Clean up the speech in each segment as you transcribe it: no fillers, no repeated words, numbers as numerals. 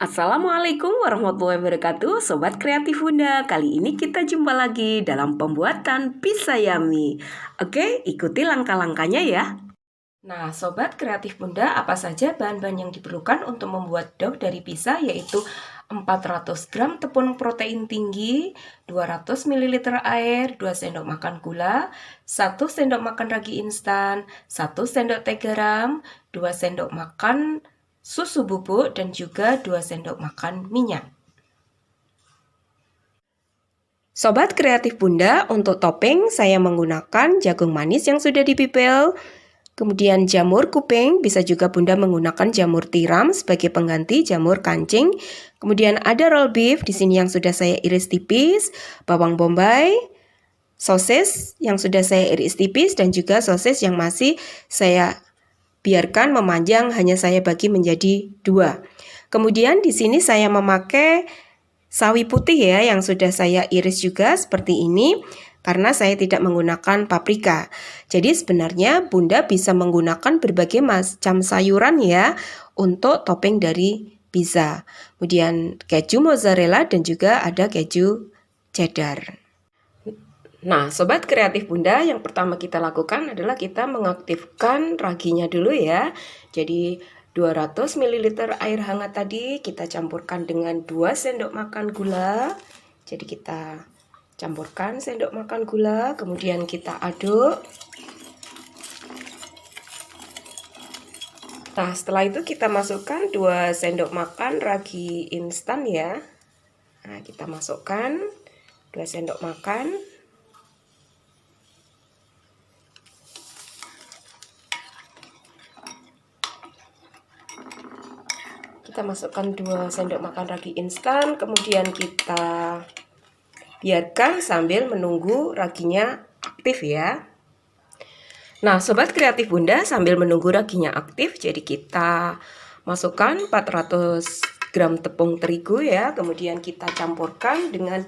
Assalamualaikum warahmatullahi wabarakatuh, Sobat Kreatif Bunda. Kali ini kita jumpa lagi dalam pembuatan pizza yummy. Oke, ikuti langkah-langkahnya ya. Nah, Sobat Kreatif Bunda, apa saja bahan-bahan yang diperlukan untuk membuat dough dari pizza, yaitu 400 gram tepung protein tinggi, 200 ml air, 2 sendok makan gula, 1 sendok makan ragi instan, 1 sendok teh garam, 2 sendok makan susu bubuk, dan juga 2 sendok makan minyak. Sobat Kreatif Bunda, untuk topping saya menggunakan jagung manis yang sudah dipipil, kemudian jamur kuping, bisa juga Bunda menggunakan jamur tiram sebagai pengganti jamur kancing. Kemudian ada roll beef di sini yang sudah saya iris tipis, bawang bombay, sosis yang sudah saya iris tipis, dan juga sosis yang masih saya biarkan memanjang, hanya saya bagi menjadi 2. Kemudian di sini saya memakai sawi putih ya, yang sudah saya iris juga seperti ini, karena saya tidak menggunakan paprika. Jadi sebenarnya Bunda bisa menggunakan berbagai macam sayuran ya untuk topping dari pizza. Kemudian keju mozzarella dan juga ada keju cheddar. Nah, Sobat Kreatif Bunda, yang pertama kita lakukan adalah kita mengaktifkan raginya dulu ya. Jadi 200 ml air hangat tadi kita campurkan dengan 2 sendok makan gula. Jadi kita campurkan sendok makan gula, kemudian kita aduk. Nah, setelah itu kita masukkan 2 sendok makan ragi instan ya. Nah, kita masukkan 2 sendok makan. Kita masukkan 2 sendok makan ragi instan, kemudian kita biarkan sambil menunggu raginya aktif ya. Nah, Sobat Kreatif Bunda, sambil menunggu raginya aktif, jadi kita masukkan 400 gram tepung terigu ya, kemudian kita campurkan dengan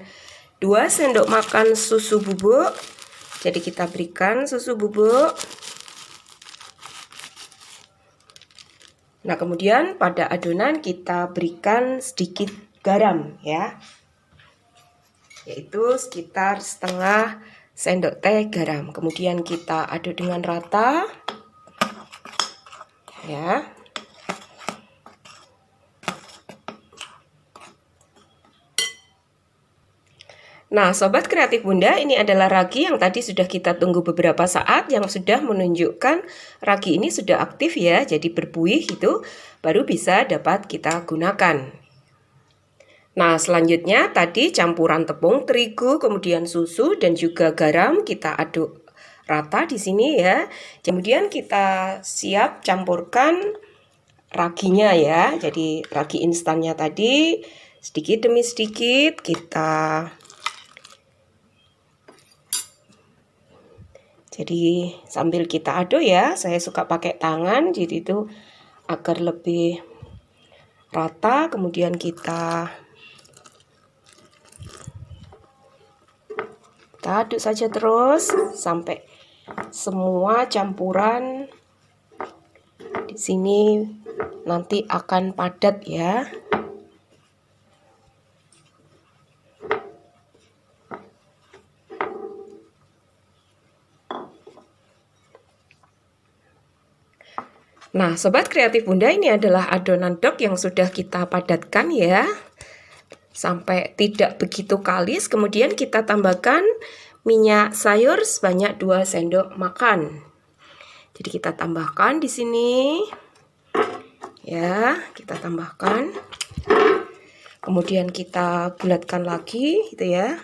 2 sendok makan susu bubuk. Jadi kita berikan susu bubuk. Nah, kemudian pada adonan kita berikan sedikit garam ya, yaitu sekitar setengah sendok teh garam. Kemudian kita aduk dengan rata ya. Nah, Sobat Kreatif Bunda, ini adalah ragi yang tadi sudah kita tunggu beberapa saat, yang sudah menunjukkan ragi ini sudah aktif ya, jadi berbuih itu baru bisa dapat kita gunakan. Nah, selanjutnya tadi campuran tepung terigu, kemudian susu dan juga garam kita aduk rata di sini ya. Kemudian kita siap campurkan raginya ya. Jadi ragi instannya tadi sedikit demi sedikit kita. Jadi sambil kita aduk ya, saya suka pakai tangan, jadi itu agar lebih rata. Kemudian kita aduk saja terus sampai semua campuran di sini nanti akan padat ya. Nah, Sobat Kreatif Bunda, ini adalah adonan dough yang sudah kita padatkan ya, sampai tidak begitu kalis. Kemudian kita tambahkan minyak sayur sebanyak 2 sendok makan. Jadi kita tambahkan di sini ya, kita tambahkan. Kemudian kita bulatkan lagi gitu ya.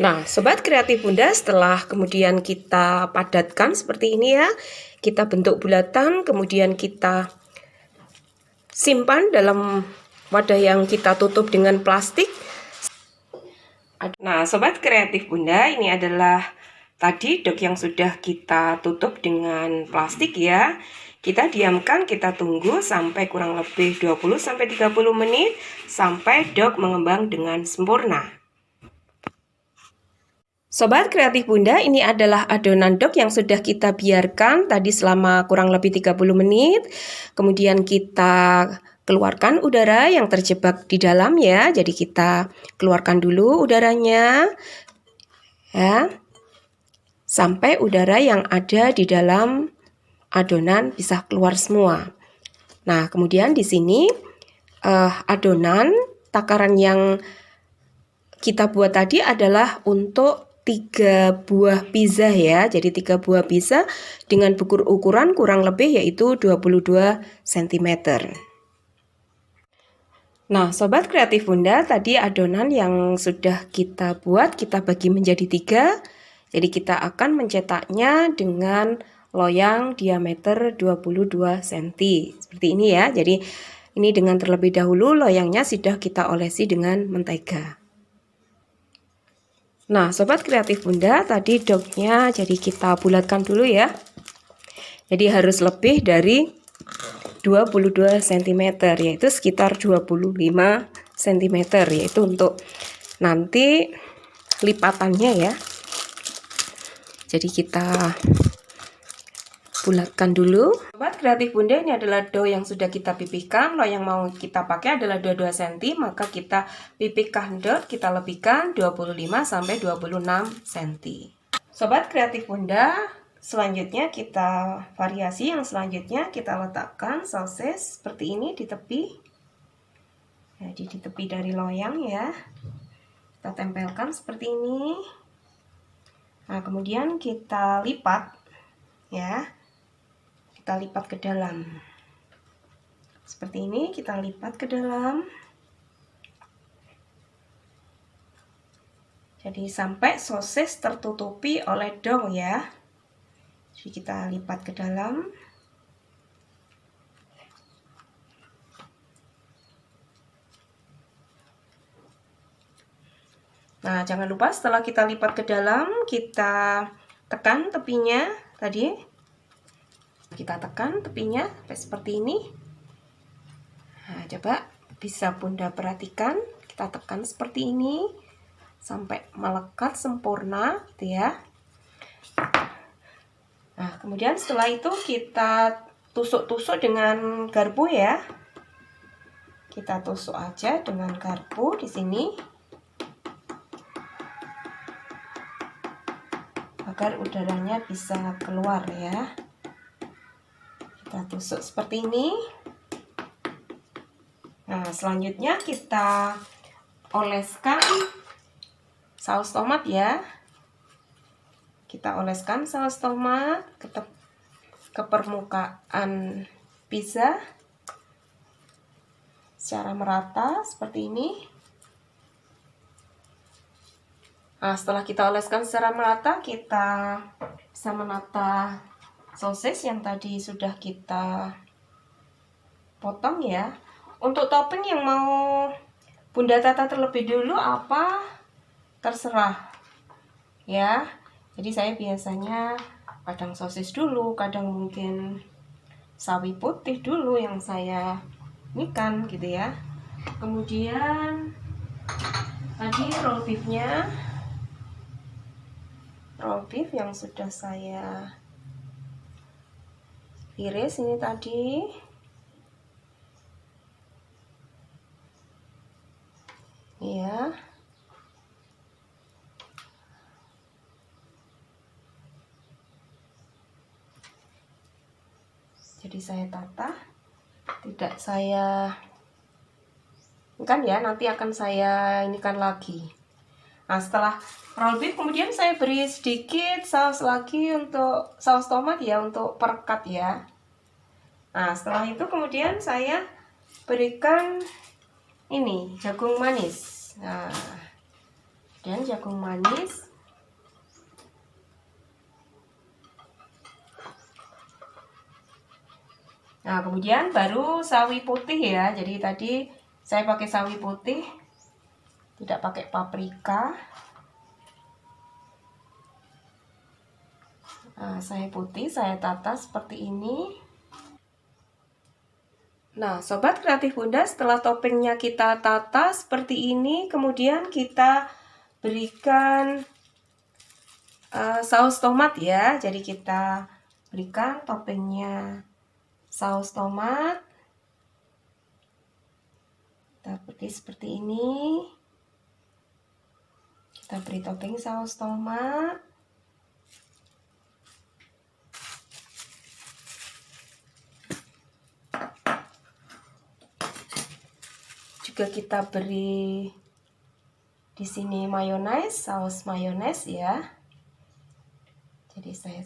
Nah, Sobat Kreatif Bunda, setelah kemudian kita padatkan seperti ini ya, kita bentuk bulatan, kemudian kita simpan dalam wadah yang kita tutup dengan plastik. Nah, Sobat Kreatif Bunda, ini adalah tadi dough yang sudah kita tutup dengan plastik ya. Kita diamkan, kita tunggu sampai kurang lebih 20-30 menit sampai dog mengembang dengan sempurna. Sobat kreatif Bunda, ini adalah adonan dog yang sudah kita biarkan tadi selama kurang lebih 30 menit. Kemudian kita keluarkan udara yang terjebak di dalam ya. Jadi kita keluarkan dulu udaranya. Ya. Sampai udara yang ada di dalam adonan bisa keluar semua. Nah, kemudian di sini adonan takaran yang kita buat tadi adalah untuk 3 buah pizza ya. Jadi 3 buah pizza dengan ukuran kurang lebih yaitu 22 cm. Nah, Sobat Kreatif Bunda, tadi adonan yang sudah kita buat kita bagi menjadi 3. Jadi kita akan mencetaknya dengan loyang diameter 22 cm. Seperti ini ya. Jadi ini dengan terlebih dahulu loyangnya sudah kita olesi dengan mentega. Nah, Sobat Kreatif Bunda, tadi dognya jadi kita bulatkan dulu ya. Jadi harus lebih dari 22 cm, yaitu sekitar 25 cm, yaitu untuk nanti lipatannya ya. Jadi kita bulatkan dulu. Sobat Kreatif Bunda, ini adalah dough yang sudah kita pipihkan. Loh yang mau kita pakai adalah 22 cm, maka kita pipihkan dough, kita lebihkan 25-26 cm. Sobat Kreatif Bunda, selanjutnya kita variasi yang selanjutnya kita letakkan sosis seperti ini di tepi. Jadi di tepi dari loyang ya. Kita tempelkan seperti ini. Nah, kemudian kita lipat ya. Kita lipat ke dalam. Seperti ini kita lipat ke dalam. Jadi sampai sosis tertutupi oleh dough ya. Jadi kita lipat ke dalam. Nah, jangan lupa setelah kita lipat ke dalam, kita tekan tepinya tadi. Kita tekan tepinya seperti ini. Nah, coba bisa Bunda perhatikan, kita tekan seperti ini sampai melekat sempurna gitu ya. Nah, kemudian setelah itu kita tusuk-tusuk dengan garpu ya. Kita tusuk aja dengan garpu di sini. Agar udaranya bisa keluar ya. Kita tusuk seperti ini. Nah, selanjutnya kita oleskan saus tomat ya. Kita oleskan saus tomat ke permukaan pizza secara merata seperti ini. Nah, setelah kita oleskan secara merata, kita bisa menata sosis yang tadi sudah kita potong ya. Untuk topping yang mau Bunda tata terlebih dulu apa terserah ya. Jadi saya biasanya kadang sosis dulu, kadang mungkin sawi putih dulu yang saya inikan gitu ya. Kemudian tadi roll beefnya, roll beef yang sudah saya iris ini tadi. Ya. Jadi saya tata, tidak saya kan ya, nanti akan saya inikan lagi. Nah, setelah roll beef kemudian saya beri sedikit saus lagi untuk saus tomat ya, untuk perekat ya. Nah, setelah itu kemudian saya berikan ini jagung manis. Nah, dan jagung manis. Nah, kemudian baru sawi putih ya. Jadi tadi saya pakai sawi putih, tidak pakai paprika. Nah, sawi putih saya tata seperti ini. Nah, Sobat Kreatif Bunda, setelah toppingnya kita tata seperti ini, kemudian kita berikan saus tomat ya. Jadi kita berikan toppingnya saus tomat. Kita beri seperti ini. Kita beri topping saus tomat. Juga kita beri di sini mayones, saus mayones ya. Jadi saya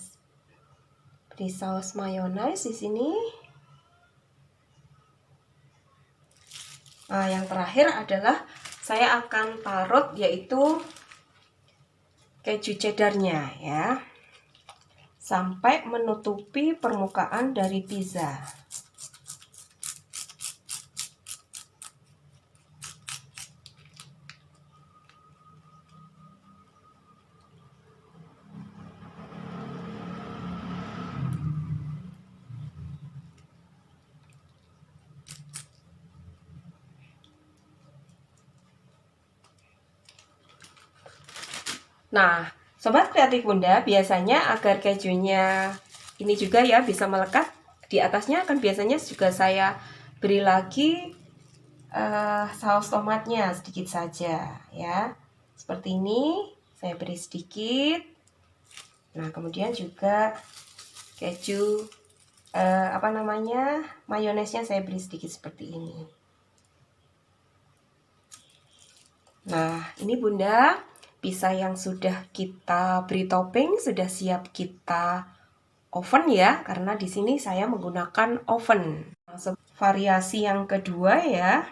beri saus mayones di sini. Nah, yang terakhir adalah saya akan parut yaitu keju cheddarnya ya. Sampai menutupi permukaan dari pizza. Nah, Sobat Kreatif Bunda, biasanya agar kejunya ini juga ya bisa melekat, di atasnya akan biasanya juga saya beri lagi saus tomatnya sedikit saja ya. Seperti ini, saya beri sedikit. Nah, kemudian juga keju mayonesnya saya beri sedikit seperti ini. Nah, ini Bunda, pizza yang sudah kita beri topping sudah siap kita oven ya, karena di sini saya menggunakan oven. Variasi yang kedua ya.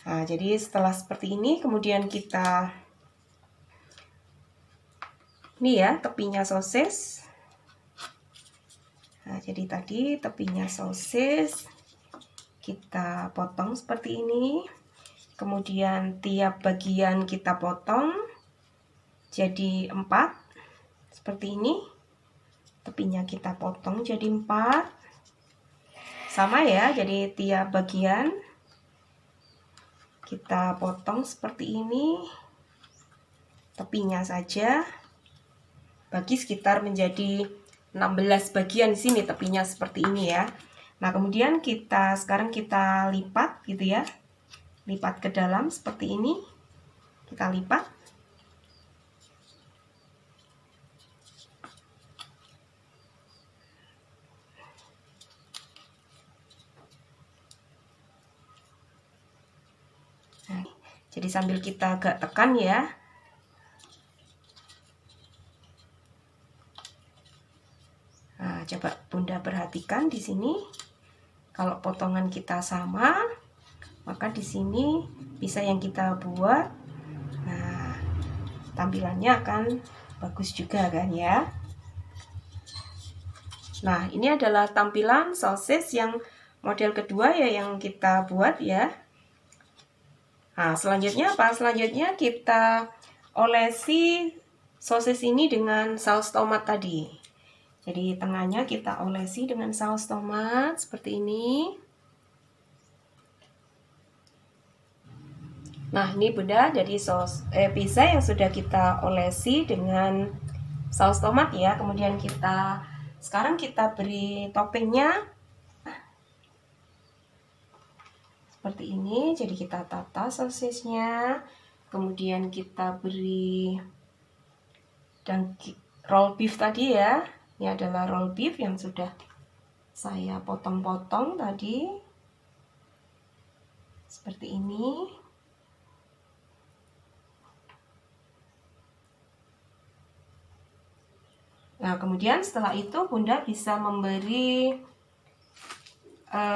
Nah, jadi setelah seperti ini kemudian kita ini ya tepinya sosis. Nah, jadi tadi tepinya sosis kita potong seperti ini. Kemudian tiap bagian kita potong jadi 4 seperti ini. Tepinya kita potong jadi 4. Sama ya, jadi tiap bagian kita potong seperti ini. Tepinya saja bagi sekitar menjadi 16 bagian di sini tepinya seperti ini ya. Nah, kemudian sekarang kita lipat gitu ya. Lipat ke dalam seperti ini. Kita lipat. Nah, jadi sambil kita agak tekan ya. Nah, coba Bunda perhatikan di sini. Kalau potongan kita sama, maka di sini bisa yang kita buat, nah tampilannya akan bagus juga kan ya. Nah, ini adalah tampilan sosis yang model kedua ya yang kita buat ya. Nah, selanjutnya apa? Selanjutnya kita olesi sosis ini dengan saus tomat tadi. Jadi tengahnya kita olesi dengan saus tomat seperti ini. Nah, ini Bunda, jadi pizza yang sudah kita olesi dengan saus tomat ya. Kemudian sekarang kita beri toppingnya seperti ini. Jadi kita tata sosisnya. Kemudian kita beri dan roll beef tadi ya. Ini adalah roll beef yang sudah saya potong-potong tadi. Seperti ini. Nah, kemudian setelah itu Bunda bisa memberi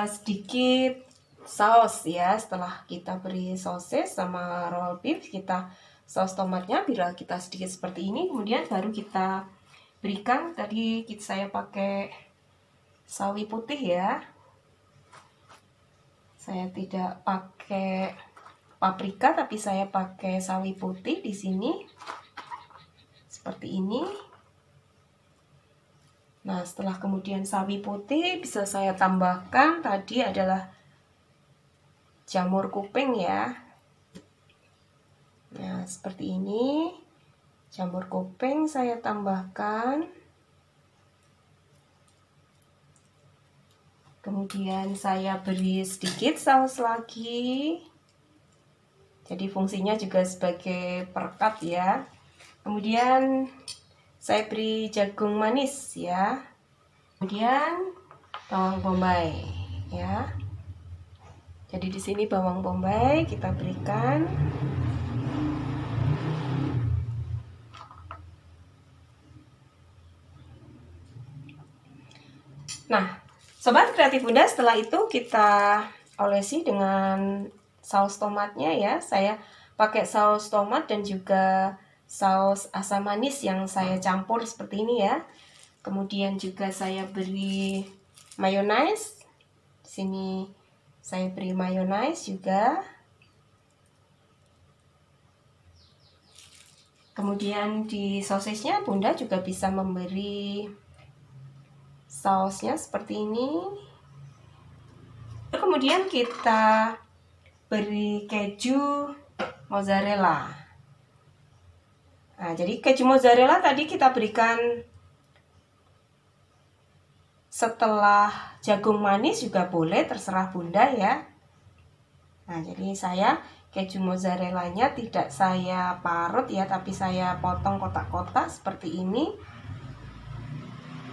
sedikit saus ya. Setelah kita beri sosis sama roll beef, kita saus tomatnya bila kita sedikit seperti ini. Kemudian baru kita berikan, tadi saya pakai sawi putih ya. Saya tidak pakai paprika, tapi saya pakai sawi putih di sini. Seperti ini. Nah, setelah kemudian sawi putih, bisa saya tambahkan tadi adalah jamur kuping ya. Nah, seperti ini. Jamur kuping saya tambahkan. Kemudian saya beri sedikit saus lagi. Jadi fungsinya juga sebagai perekat ya. Kemudian saya beri jagung manis ya. Kemudian bawang bombay ya. Jadi di sini bawang bombay kita berikan. Nah, Sobat Kreatif Bunda, setelah itu kita olesi dengan saus tomatnya ya. Saya pakai saus tomat dan juga saus asam manis yang saya campur seperti ini ya. Kemudian juga saya beri mayonaise. Di sini saya beri mayonaise juga. Kemudian di sosisnya Bunda juga bisa memberi sausnya seperti ini. Kemudian kita beri keju mozzarella. Nah, jadi keju mozzarella tadi kita berikan setelah jagung manis juga boleh, terserah Bunda ya. Nah, jadi saya keju mozzarellanya tidak saya parut ya, tapi saya potong kotak-kotak seperti ini.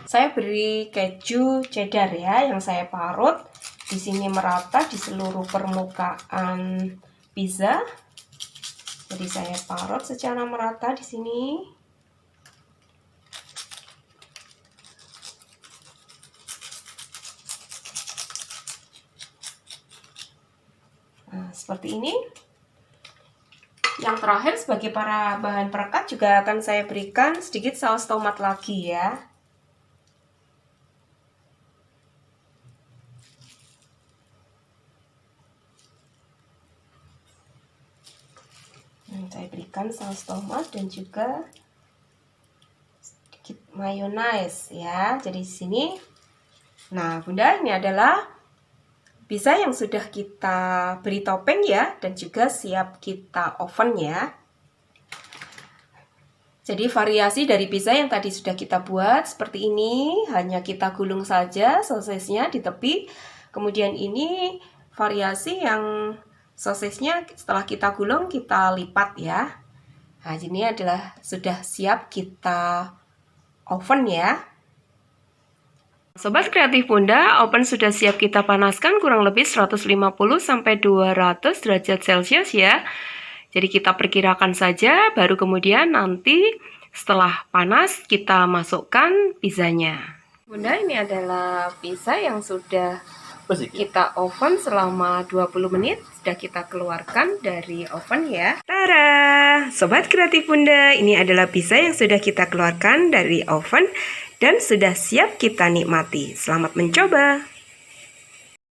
Saya beri keju cheddar ya yang saya parut di sini merata di seluruh permukaan pizza. Jadi saya parut secara merata di sini. Nah, seperti ini. Yang terakhir sebagai para bahan perekat juga akan saya berikan sedikit saus tomat lagi ya. Saya berikan saus tomat dan juga sedikit mayonaise ya. Jadi di sini. Nah, Bunda, ini adalah pizza yang sudah kita beri topping ya, dan juga siap kita oven ya. Jadi variasi dari pizza yang tadi sudah kita buat seperti ini, hanya kita gulung saja sosisnya di tepi. Kemudian ini variasi yang sosisnya setelah kita gulung kita lipat ya. Nah, ini adalah sudah siap kita oven ya. Sobat Kreatif Bunda, oven sudah siap kita panaskan kurang lebih 150 sampai 200 derajat Celcius ya. Jadi kita perkirakan saja, baru kemudian nanti setelah panas kita masukkan pizzanya. Bunda, ini adalah pizza yang sudah kita oven selama 20 menit. Sudah kita keluarkan dari oven ya. Tara! Sobat Kreatif Bunda, ini adalah pizza yang sudah kita keluarkan dari oven dan sudah siap kita nikmati. Selamat mencoba!